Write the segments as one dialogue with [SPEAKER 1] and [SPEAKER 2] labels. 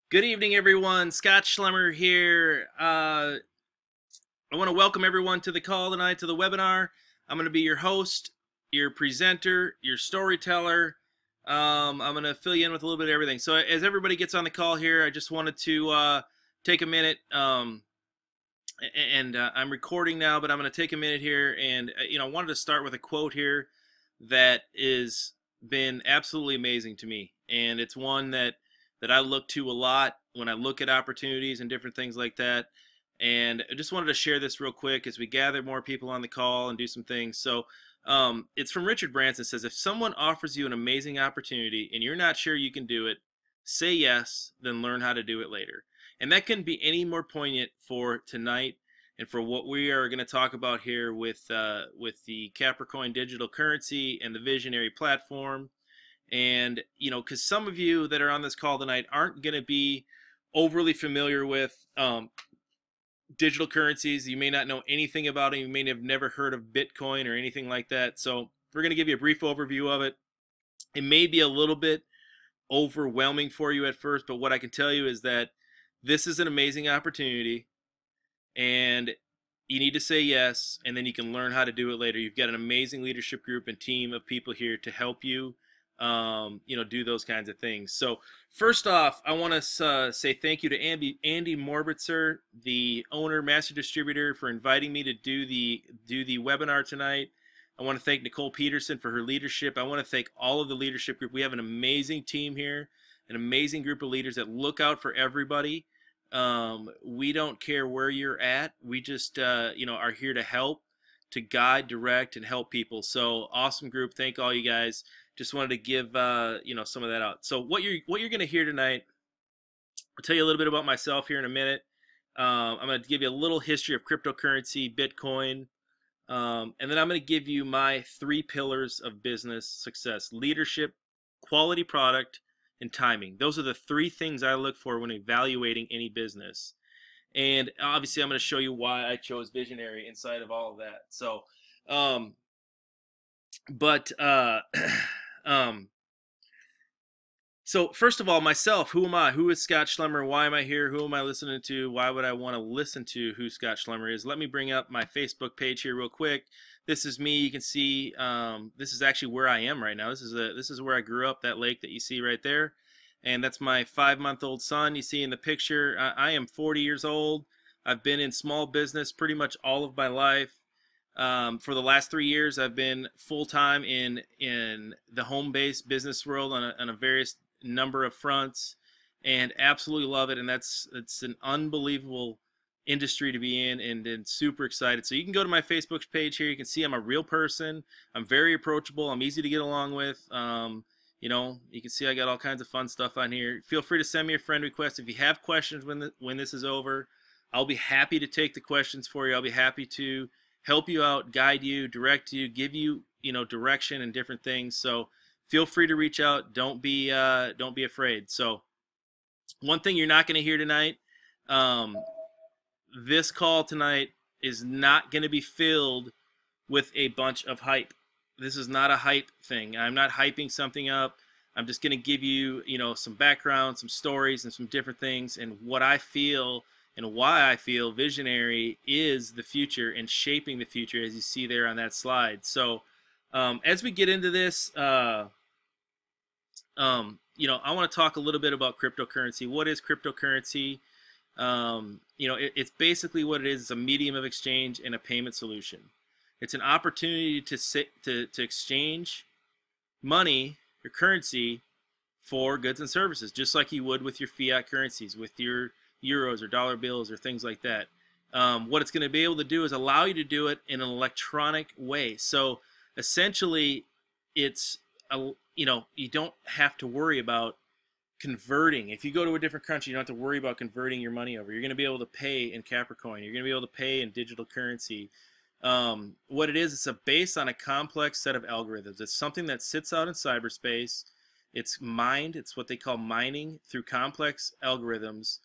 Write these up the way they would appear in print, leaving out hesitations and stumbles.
[SPEAKER 1] Good evening, everyone. Scott Schlemmer here. I want to welcome everyone to the call tonight, to the webinar. I'm going to be your host, your presenter, your storyteller. I'm going to fill you in with a little bit of everything. So as everybody gets on the call here, I just wanted to take a minute. I'm recording now, but I'm going to take a minute here. And, I wanted to start with a quote here that is been absolutely amazing to me. And it's one that I look to a lot when I look at opportunities and different things like that. And I just wanted to share this real quick as we gather more people on the call and do some things. So it's from Richard Branson. It says, if someone offers you an amazing opportunity and you're not sure you can do it, say yes, then learn how to do it later. And that couldn't be any more poignant for tonight and for what we are going to talk about here with the Capricorn digital currency and the Visionary platform. And, because some of you that are on this call tonight aren't going to be overly familiar with digital currencies. You may not know anything about it. You may have never heard of Bitcoin or anything like that. So we're going to give you a brief overview of it. It may be a little bit overwhelming for you at first, but what I can tell you is that this is an amazing opportunity, and you need to say yes, and then you can learn how to do it later. You've got an amazing leadership group and team of people here to help you do those kinds of things. So first off, I want to say thank you to Andy Morbitzer, the owner, master distributor, for inviting me to do the webinar tonight. I want to thank Nicole Peterson for her leadership. I want to thank all of the leadership group. We have an amazing team here, an amazing group of leaders that look out for everybody. We don't care where you're at. We just are here to help, to guide, direct, and help people. So awesome group. Thank all you guys. Just wanted to give some of that out. So what you're going to hear tonight, I'll tell you a little bit about myself here in a minute. I'm going to give you a little history of cryptocurrency, Bitcoin, and then I'm going to give you my 3 pillars of business success: leadership, quality product, and timing. Those are the 3 things I look for when evaluating any business. And obviously, I'm going to show you why I chose Visionary inside of all of that. So, um, but um, so first of all, myself, who am I? Who is Scott Schlemmer? Why am I here? Who am I listening to? Why would I want to listen to who Scott Schlemmer is? Let me bring up my Facebook page here real quick. This is me. You can see this is actually where I am right now. This is where I grew up. That lake that you see right there, and that's my 5-month-old son. You see in the picture. I am 40 years old. I've been in small business pretty much all of my life. For the last 3 years, I've been full-time in the home-based business world on a various number of fronts, and absolutely love it. And it's an unbelievable industry to be in, and super excited. So you can go to my Facebook page here. You can see I'm a real person. I'm very approachable. I'm easy to get along with. You can see I got all kinds of fun stuff on here. Feel free to send me a friend request if you have questions when this is over. I'll be happy to take the questions for you. I'll be happy to help you out, guide you, direct you, give you direction and different things. So feel free to reach out. Don't be afraid. So one thing you're not going to hear tonight, this call tonight is not going to be filled with a bunch of hype. This is not a hype thing. I'm not hyping something up. I'm just going to give you some background, some stories, and some different things, and what I feel and why I feel Visionary is the future and shaping the future, as you see there on that slide. So as we get into this, I want to talk a little bit about cryptocurrency. What is cryptocurrency? It's basically what it is. It's a medium of exchange and a payment solution. It's an opportunity to exchange money, your currency, for goods and services, just like you would with your fiat currencies, with your euros or dollar bills or things like that. What it's going to be able to do is allow you to do it in an electronic way. So essentially, it's you don't have to worry about converting. If you go to a different country, you don't have to worry about converting your money over. You're going to be able to pay in Capricorn. You're going to be able to pay in digital currency. What it is, it's based on a complex set of algorithms. It's something that sits out in cyberspace. It's mined. It's what they call mining through complex algorithms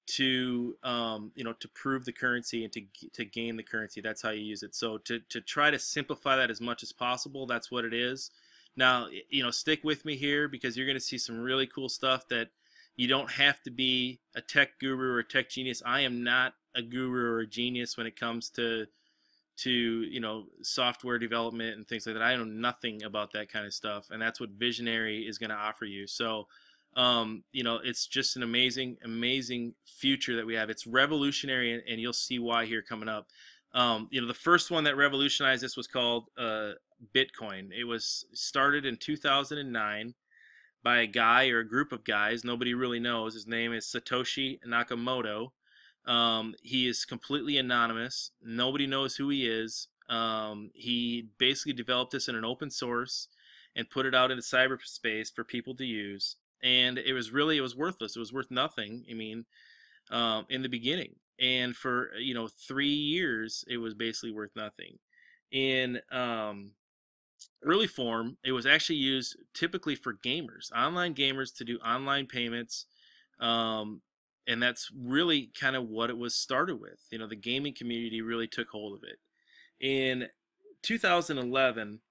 [SPEAKER 1] to to prove the currency and to gain the currency. That's how you use it. So to try to simplify that as much as possible, that's what it is. Now, stick with me here, because you're going to see some really cool stuff that You don't have to be a tech guru or a tech genius. I am not a guru or a genius when it comes to software development and things like that. I know nothing about that kind of stuff, and that's what Visionary is going to offer you. So it's just an amazing future that we have. It's revolutionary, and you'll see why here coming up. The first one that revolutionized this was called Bitcoin. It was started in 2009 by a guy or a group of guys. Nobody really knows. His name is Satoshi Nakamoto. He is completely anonymous. Nobody knows who he is. He basically developed this in an open source and put it out into cyberspace for people to use. And it was worthless. It was worth nothing. I mean, in the beginning. And for 3 years, it was basically worth nothing. In early form, it was actually used typically for gamers, online gamers, to do online payments. And that's really kind of what it was started with. The gaming community really took hold of it. In 2011,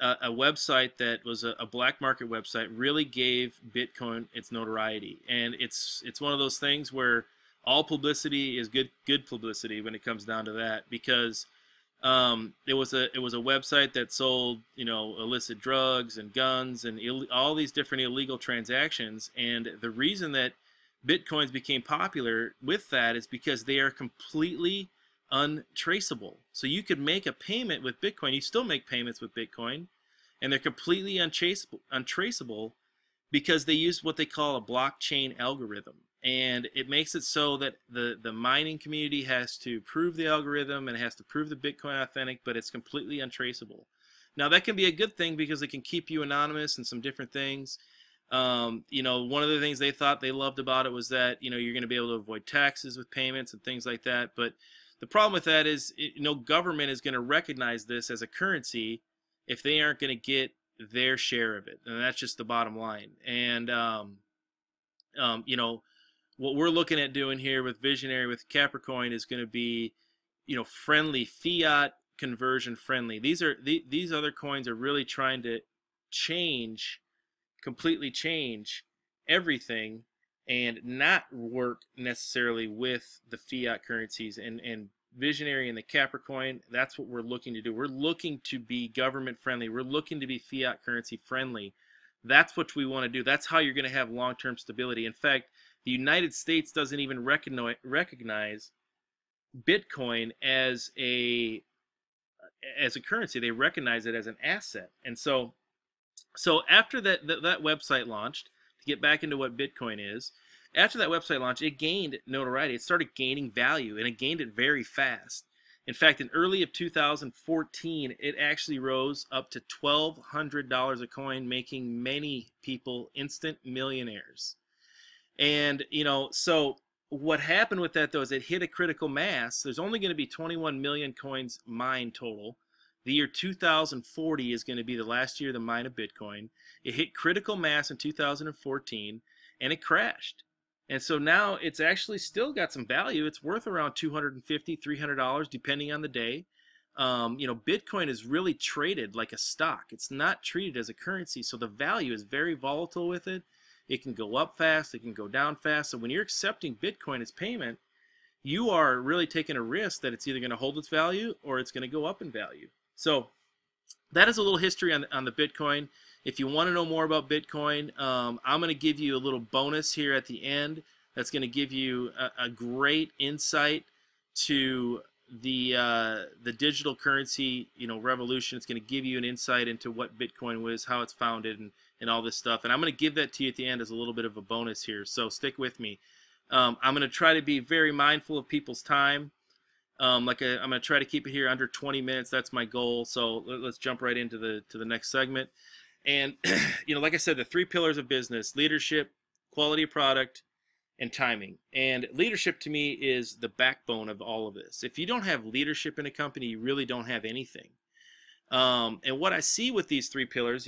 [SPEAKER 1] a website that was a black market website really gave Bitcoin its notoriety. And it's one of those things where all publicity is good publicity when it comes down to that, because it was a website that sold illicit drugs and guns and all these different illegal transactions. And the reason that Bitcoins became popular with that is because they are completely untraceable. So you could make a payment with Bitcoin. You still make payments with Bitcoin, and they're completely untraceable because they use what they call a blockchain algorithm. And it makes it so that the mining community has to prove the algorithm and has to prove the Bitcoin authentic, but it's completely untraceable. Now, that can be a good thing because it can keep you anonymous and some different things. One of the things they thought they loved about it was that, you're going to be able to avoid taxes with payments and things like that. But the problem with that is, no government is going to recognize this as a currency if they aren't going to get their share of it. And that's just the bottom line. And, what we're looking at doing here with Visionary, with Capricorn, is going to be, friendly, fiat conversion friendly. These other coins are really trying to completely change everything and not work necessarily with the fiat currencies. And Visionary and the Capricorn, that's what we're looking to do. We're looking to be government friendly. We're looking to be fiat currency friendly. That's what we want to do. That's how you're going to have long-term stability. In fact, the United States doesn't even recognize Bitcoin as a currency. They recognize it as an asset. And so after that website launched, to get back into what Bitcoin is, after that website launched, it gained notoriety. It started gaining value, and it gained it very fast. In fact, in early of 2014, it actually rose up to $1,200 a coin, making many people instant millionaires. And, so what happened with that, though, is it hit a critical mass. There's only going to be 21 million coins mined total. The year 2040 is going to be the last year of the mine of Bitcoin. It hit critical mass in 2014, and it crashed. And so now it's actually still got some value. It's worth around $250, $300, depending on the day. Bitcoin is really traded like a stock. It's not treated as a currency, so the value is very volatile with it. It can go up fast, it can go down fast. So when you're accepting Bitcoin as payment, you are really taking a risk that it's either going to hold its value or it's going to go up in value. So that is a little history on the Bitcoin. If you want to know more about Bitcoin, I'm going to give you a little bonus here at the end that's going to give you a great insight to the digital currency revolution. It's going to give you an insight into what Bitcoin was, how it's founded, and all this stuff. And I'm going to give that to you at the end as a little bit of a bonus here. So stick with me. I'm going to try to be very mindful of people's time. I'm going to try to keep it here under 20 minutes. That's my goal. So let's jump right into the next segment. And like I said, the 3 pillars of business: leadership, quality of product, and timing. And leadership to me is the backbone of all of this. If you don't have leadership in a company, you really don't have anything. And what I see with these 3 pillars,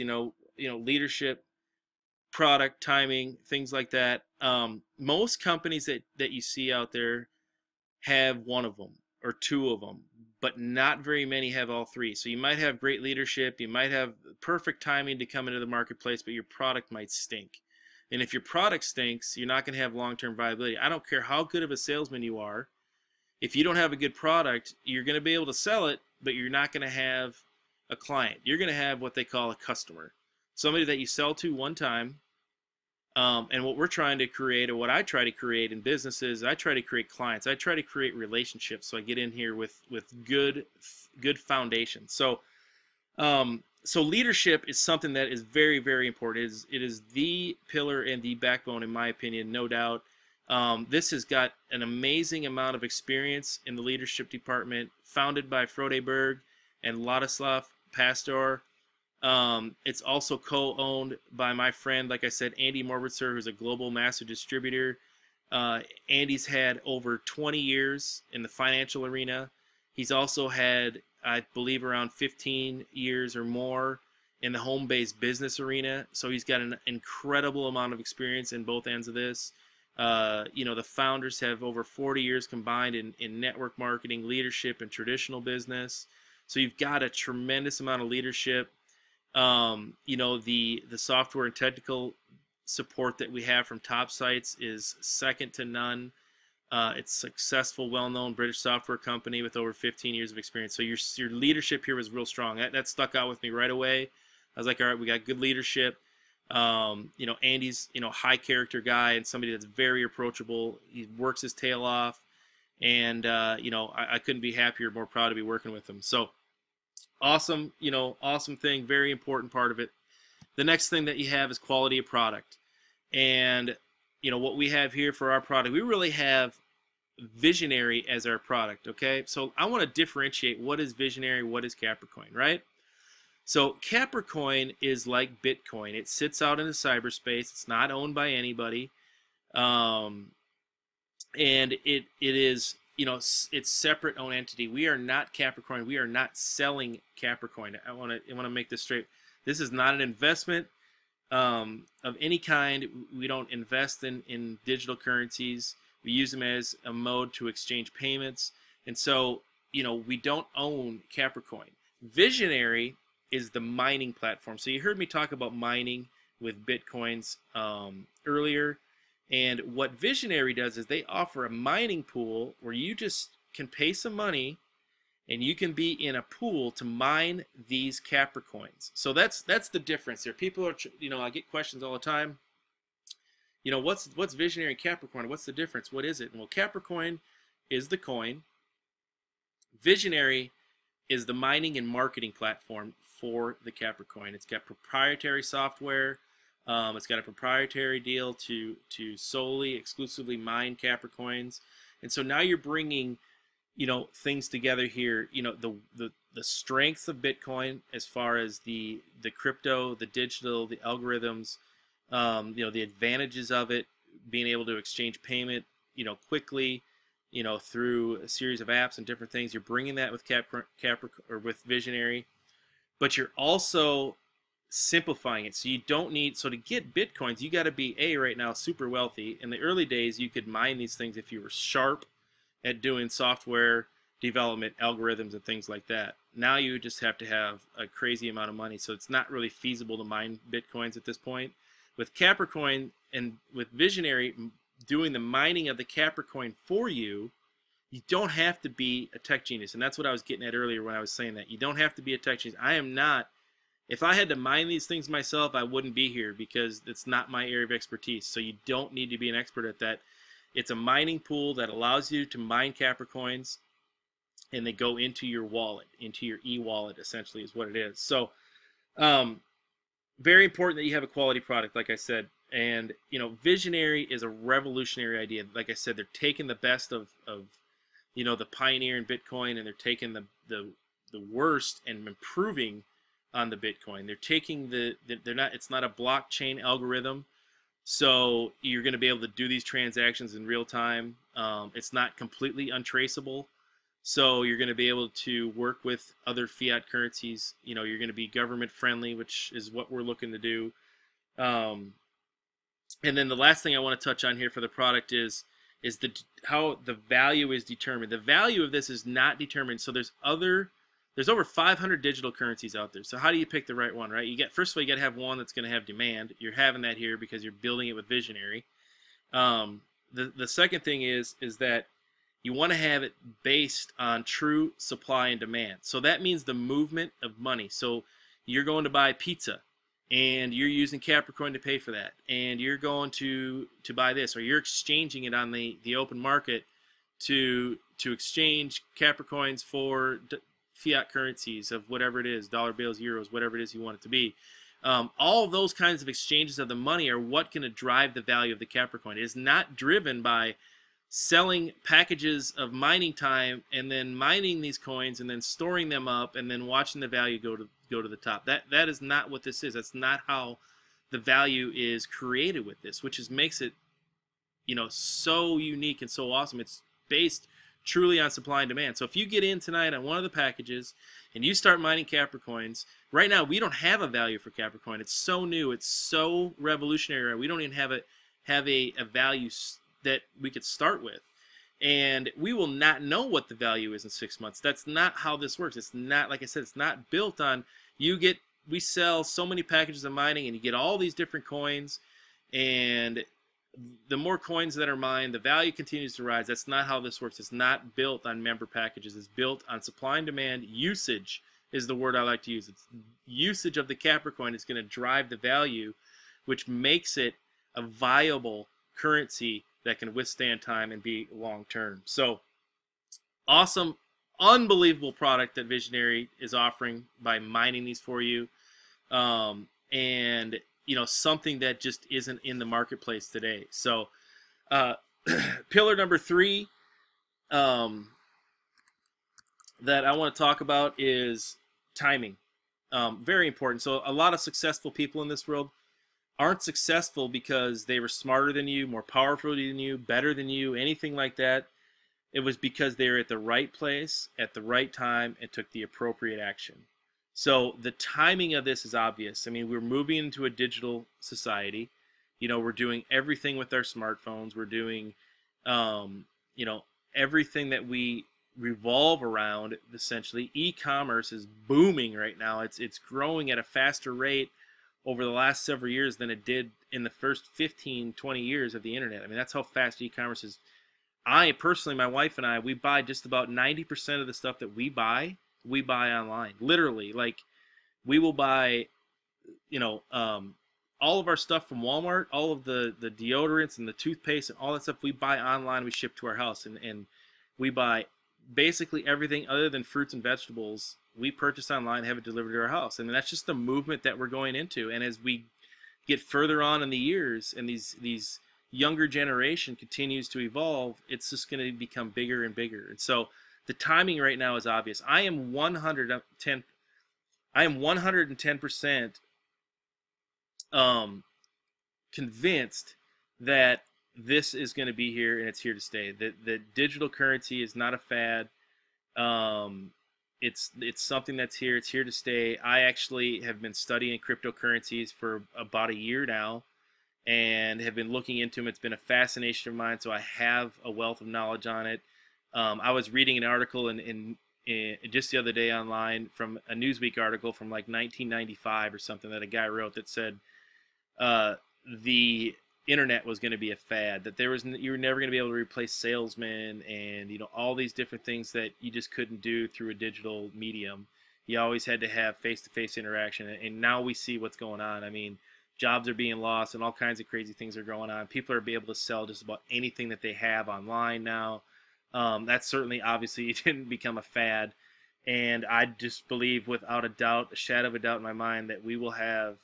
[SPEAKER 1] leadership, product, timing, things like that. Most companies that you see out there have one of them or 2 of them, but not very many have all 3. So you might have great leadership, you might have perfect timing to come into the marketplace, but your product might stink. And if your product stinks, you're not going to have long-term viability. I don't care how good of a salesman you are. If you don't have a good product, you're going to be able to sell it, but you're not going to have a client. You're going to have what they call a customer, somebody that you sell to one time. And what we're trying to create, or what I try to create in businesses, I try to create clients. I try to create relationships. So I get in here with good foundation. So so leadership is something that is very, very important. It is the pillar and the backbone, in my opinion, no doubt. This has got an amazing amount of experience in the leadership department, founded by Frode Berg and Ladislav Pastor. It's also co-owned by my friend, like I said, Andy Morbitzer, who's a global master distributor. Andy's had over 20 years in the financial arena. He's also had, I believe, around 15 years or more in the home-based business arena. So he's got an incredible amount of experience in both ends of this. The founders have over 40 years combined in network marketing, leadership, and traditional business. So you've got a tremendous amount of leadership. The software and technical support that we have from Top Sites is second to none. It's a successful, well-known British software company with over 15 years of experience. So your leadership here was real strong. That stuck out with me right away. I was like, all right, we got good leadership. Andy's, high character guy and somebody that's very approachable. He works his tail off, and I couldn't be happier, more proud to be working with him. So awesome, awesome thing, very important part of it. The next thing that you have is quality of product. And what we have here for our product, we really have Vizionary as our product, okay? So I want to differentiate what is Vizionary, what is Capricorn, right? So Capricorn is like Bitcoin. It sits out in the cyberspace. It's not owned by anybody. And it is, it's separate own entity. We are not Capricorn. We are not selling Capricorn. I want to make this straight. This is not an investment of any kind. We don't invest in digital currencies. We use them as a mode to exchange payments. And so, we don't own Capricorn. Vizionary is the mining platform. So you heard me talk about mining with Bitcoins earlier. And what Vizionary does is they offer a mining pool where you just can pay some money and you can be in a pool to mine these Capricorns. So that's the difference there. People are, I get questions all the time. What's Visionary and Capricorn? What's the difference? What is it? Well, Capricorn is the coin. Visionary is the mining and marketing platform for the Capricorn. It's got proprietary software. It's got a proprietary deal to solely, exclusively mine Capricorns. And so now you're bringing, things together here. The strengths of Bitcoin as far as the crypto, the digital, the algorithms, the advantages of it, being able to exchange payment, quickly, through a series of apps and different things. You're bringing that with Capricorn or with Visionary, but you're also simplifying it. So you don't need, so to get Bitcoins, you got to be right now super wealthy. In the early days, you could mine these things if you were sharp at doing software development, algorithms, and things like that. Now you just have to have a crazy amount of money. So it's not really feasible to mine Bitcoins at this point. With Capricorn and with Visionary doing the mining of the Capricorn for you, you don't have to be a tech genius. And that's what I was getting at earlier when I was saying that. You don't have to be a tech genius. I am not. If I had to mine these things myself, I wouldn't be here because it's not my area of expertise. So you don't need to be an expert at that. It's a mining pool that allows you to mine Capricorns, and they go into your wallet, into your e-wallet, essentially is what it is. So very important that you have a quality product, like I said. And, Visionary is a revolutionary idea. Like I said, they're taking the best of the pioneer in Bitcoin, and they're taking the worst and improving on the Bitcoin. They're taking it's not a blockchain algorithm, so you're going to be able to do these transactions in real time. It's not completely untraceable, so you're going to be able to work with other fiat currencies. You're going to be government friendly, which is what we're looking to do. And then the last thing I want to touch on here for the product is how the value is determined. The value of this is not determined. So there's other there's over 500 digital currencies out there. So how do you pick the right one, right? First of all, you got to have one that's going to have demand. You're having that here because you're building it with Vizionary. The second thing is that you want to have it based on true supply and demand. So that means the movement of money. So you're going to buy pizza, and you're using Capricorn to pay for that, and you're going to buy this, or you're exchanging it on the open market to exchange Capricorns for fiat currencies of whatever it is, dollar bills, euros, whatever it is you want it to be. All of those kinds of exchanges of the money are what going to drive the value of the Capricorn. It is not driven by selling packages of mining time and then mining these coins and then storing them up and then watching the value go to the top. That is not what this is. That's not how the value is created with this, which makes it, so unique and so awesome. It's based truly on supply and demand. So if you get in tonight on one of the packages and you start mining Capricorns, right now we don't have a value for Capricorn. It's so new. It's so revolutionary. We don't even have a value that we could start with. And we will not know what the value is in 6 months. That's not how this works. It's not, like I said, it's not built on we sell so many packages of mining and you get all these different coins, and the more coins that are mined, the value continues to rise. That's not how this works. It's not built on member packages. It's built on supply and demand. Usage is the word I like to use. It's usage of the Capricorn is going to drive the value, which makes it a viable currency that can withstand time and be long term. So awesome, unbelievable product that Vizionary is offering by mining these for you. And something that just isn't in the marketplace today. So pillar number 3 that I want to talk about is timing. Very important. So a lot of successful people in this world aren't successful because they were smarter than you, more powerful than you, better than you, anything like that. It was because they were at the right place at the right time and took the appropriate action. So the timing of this is obvious. I mean, we're moving into a digital society. We're doing everything with our smartphones. We're doing, everything that we revolve around, essentially. E-commerce is booming right now. It's growing at a faster rate over the last several years than it did in the first 15, 20 years of the internet. I mean, that's how fast e-commerce is. I personally, my wife and I, we buy just about 90% of the stuff that we buy online. Literally, like, we will buy, all of our stuff from Walmart, all of the deodorants and the toothpaste and all that stuff we buy online, we ship to our house. And we buy basically everything other than fruits and vegetables. We purchase online, have it delivered to our house. And that's just the movement that we're going into. And as we get further on in the years and these younger generation continues to evolve, it's just going to become bigger and bigger. And so the timing right now is obvious. I am 110% convinced that this is going to be here and it's here to stay. That digital currency is not a fad. It's something that's here. It's here to stay. I actually have been studying cryptocurrencies for about a year now and have been looking into them. It's been a fascination of mine, so I have a wealth of knowledge on it. I was reading an article in just the other day online from a Newsweek article from like 1995 or something that a guy wrote that said the internet was going to be a fad, that you were never going to be able to replace salesmen and all these different things that you just couldn't do through a digital medium. You always had to have face-to-face interaction, and now we see what's going on. I mean, jobs are being lost and all kinds of crazy things are going on. People are able to sell just about anything that they have online now. That certainly obviously didn't become a fad, and I just believe without a doubt, a shadow of a doubt in my mind, that we will have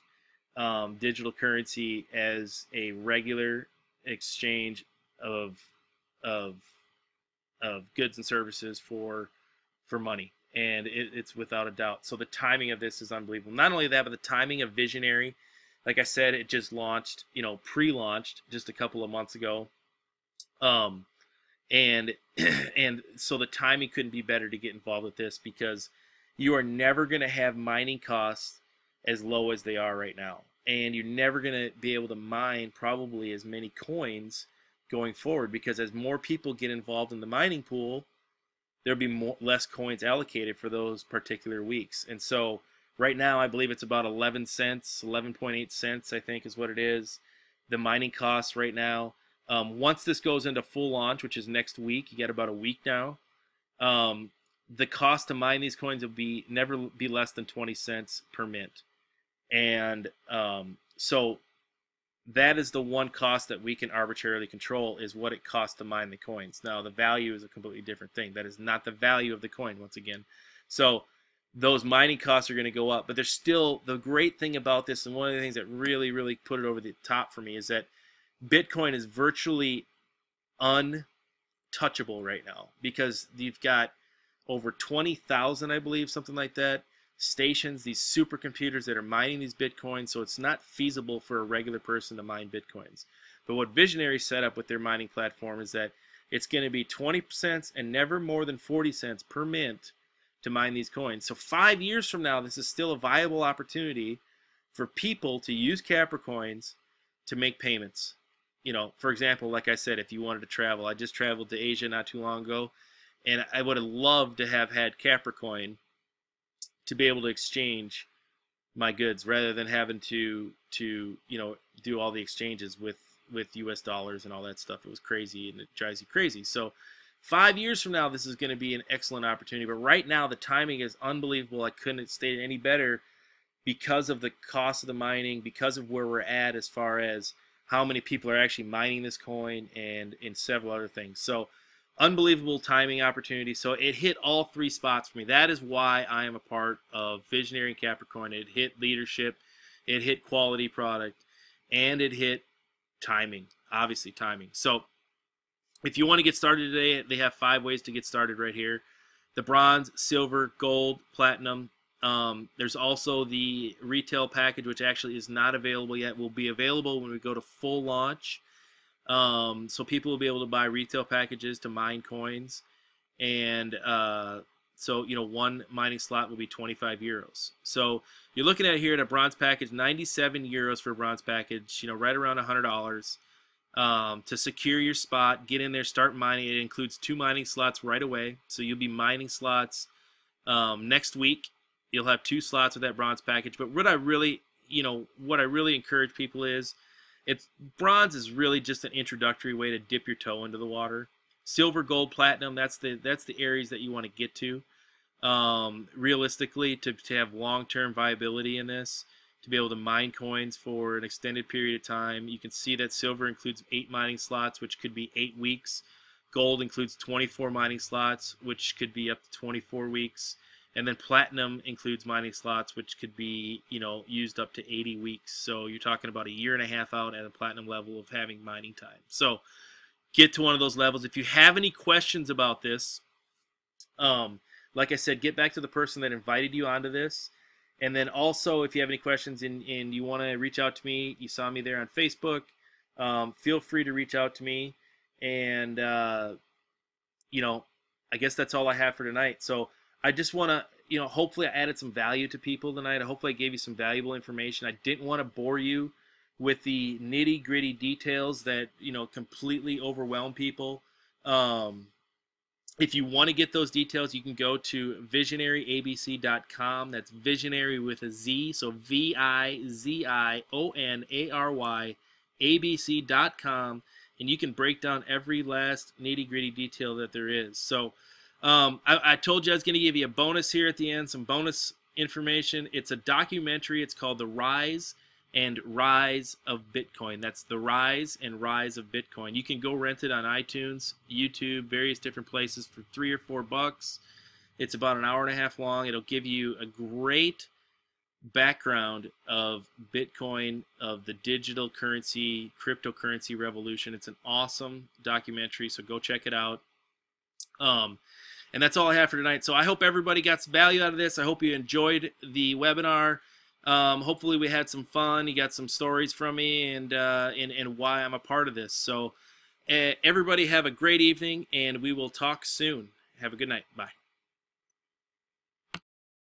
[SPEAKER 1] digital currency as a regular exchange of goods and services for money, and it's without a doubt. So the timing of this is unbelievable. Not only that, but the timing of Vizionary, like I said, it just launched, pre-launched just a couple of months ago, and so the timing couldn't be better to get involved with this, because you are never going to have mining costs as low as they are right now, and you're never going to be able to mine probably as many coins going forward, because as more people get involved in the mining pool, there'll be less coins allocated for those particular weeks. And so right now, I believe it's about 11 cents, 11.8 cents, I think is what it is. The mining costs right now. Once this goes into full launch, which is next week, you got about a week now. The cost to mine these coins will never be less than 20 cents per mint. And so that is the one cost that we can arbitrarily control, is what it costs to mine the coins. Now, the value is a completely different thing. That is not the value of the coin, once again. So those mining costs are going to go up. But there's still, the great thing about this, and one of the things that really, really put it over the top for me, is that Bitcoin is virtually untouchable right now, because you've got over 20,000, I believe, something like that, stations, these supercomputers that are mining these Bitcoins. So it's not feasible for a regular person to mine Bitcoins. But what Vizionary set up with their mining platform is that it's going to be 20 cents and never more than 40 cents per mint to mine these coins. So 5 years from now, this is still a viable opportunity for people to use Capricoins to make payments. You know, for example, like I said, if you wanted to travel, I just traveled to Asia not too long ago, and I would have loved to have had Capricoin to be able to exchange my goods, rather than having to do all the exchanges with US dollars and all that stuff. It was crazy, and it drives you crazy. So 5 years from now, this is going to be an excellent opportunity. But right now, the timing is unbelievable. I couldn't have stated any better, because of the cost of the mining, because of where we're at as far as how many people are actually mining this coin, and in several other things. So unbelievable timing opportunity. So it hit all three spots for me. That is why I am a part of Vizionary and Capricorn. It hit leadership, it hit quality product, and it hit timing. Obviously timing. So if you want to get started today, they have 5 ways to get started right here. The bronze, silver, gold, platinum. There's also the retail package, which actually is not available yet. Will be available when we go to full launch. So people will be able to buy retail packages to mine coins, and so one mining slot will be 25 euros. So you're looking at here at a bronze package, 97 euros for a bronze package. Right around $100 to secure your spot. Get in there, start mining. It includes 2 mining slots right away. So you'll be mining slots next week. You'll have 2 slots with that bronze package. But what I really encourage people is, bronze is really just an introductory way to dip your toe into the water. Silver, gold, platinum, that's the areas that you want to get to. Realistically, to have long-term viability in this, to be able to mine coins for an extended period of time. You can see that silver includes 8 mining slots, which could be 8 weeks. Gold includes 24 mining slots, which could be up to 24 weeks. And then platinum includes mining slots, which could be, used up to 80 weeks. So you're talking about a year and a half out at a platinum level of having mining time. So get to one of those levels. If you have any questions about this, like I said, get back to the person that invited you onto this. And then also, if you have any questions and you want to reach out to me, you saw me there on Facebook, feel free to reach out to me. And, I guess that's all I have for tonight. So I just want to, hopefully I added some value to people tonight. Hopefully I gave you some valuable information. I didn't want to bore you with the nitty-gritty details that, completely overwhelm people. If you want to get those details, you can go to visionaryabc.com. That's Vizionary with a Z, so Vizionary ABC.com, and you can break down every last nitty-gritty detail that there is. So I told you I was going to give you a bonus here at the end, some bonus information. It's a documentary. It's called The Rise and Rise of Bitcoin. That's The Rise and Rise of Bitcoin. You can go rent it on iTunes, YouTube, various different places for $3 or $4. It's about an hour and a half long. It'll give you a great background of Bitcoin, of the digital currency, cryptocurrency revolution. It's an awesome documentary, so go check it out. And that's all I have for tonight. So I hope everybody got some value out of this. I hope you enjoyed the webinar. Hopefully we had some fun. You got some stories from me and why I'm a part of this. So everybody have a great evening, and we will talk soon. Have a good night. Bye.